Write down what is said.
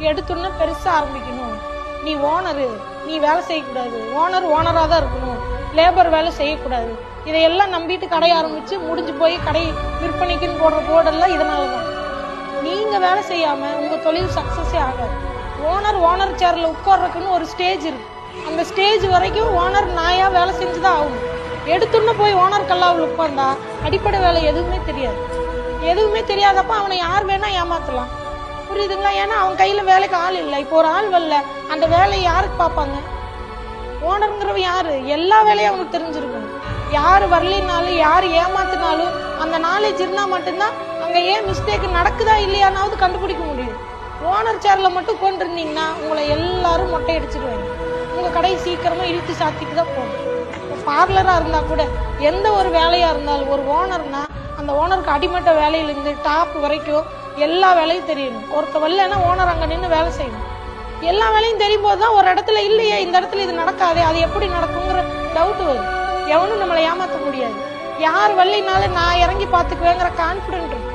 எடுத்துன்னு பெருசா ஆரம்பிக்கணும். நீ ஓனரு, நீ வேலை செய்யக்கூடாது, ஓனரா தான் இருக்கணும், லேபர் வேலை செய்யக்கூடாது, இதையெல்லாம் நம்பிட்டு கடை ஆரம்பிச்சு முடிஞ்சு போய் கடை விற்பனைக்குன்னு போடுற போர்டெல்லாம் இதனாலதான். நீங்க வேலை செய்யாம உங்க தொழில் சக்சஸே ஆகாது. ஓனர் சேர்ல உட்கார்றதுக்குன்னு ஒரு ஸ்டேஜ் இருக்கு. அந்த ஸ்டேஜ் வரைக்கும் ஓனர் நாயா வேலை செஞ்சுதான் ஆகணும். எடுத்துன்னு போய் ஓனர் கல்லாவில் உட்கார்ந்தா அடிப்படை வேலை எதுவுமே தெரியாது. எதுவுமே தெரியாதப்ப அவனை யார் வேணா ஏமாத்தலாம். புரியுதுங்களா? ஏன்னா அவன் கையில வேலைக்கு ஆள் இல்லை. இப்போ ஒரு ஆள் வரல, அந்த வேலையை யாருக்கு பார்ப்பாங்க? ஓனருங்கிறவ யாரு? எல்லா வேலையும் அவனுக்கு தெரிஞ்சிருக்கும். யாரு வரலினாலும் யாரு ஏமாத்தினாலும் அந்த நாலேஜ் இருந்தா மட்டும்தான் அங்க ஏன் மிஸ்டேக் நடக்குதா இல்லையானாவது கண்டுபிடிக்க முடியும். ஓனர் சேர்ல மட்டும் கொண்டிருந்தீங்கன்னா உங்களை எல்லாரும் மொட்டை அடிச்சிருவாங்க. உங்க கடை சீக்கிரமா இழுத்து சாத்திட்டு தான் போகணும். பார்லரா இருந்தா கூட எந்த ஒரு வேலையா இருந்தாலும் ஒரு ஓனர்னா அந்த ஓனருக்கு அடிமட்ட வேலையிலிருந்து டாப் வரைக்கும் எல்லா வேலையும் தெரியணும். ஒருத்த வரலன்னா ஓனர் அங்க நின்று வேலை செய்யணும். எல்லா வேலையும் தெரியும் போதுதான் ஒரு இடத்துல இல்லையே இந்த இடத்துல இது நடக்காதே, அது எப்படி நடக்குங்கிற டவுட் வரும். எவனும் நம்மளை ஏமாத்த முடியாது. யார் வரலினாலும் நான் இறங்கி பாத்துக்குவேங்கிற கான்பிடன்ட் இருக்கும்.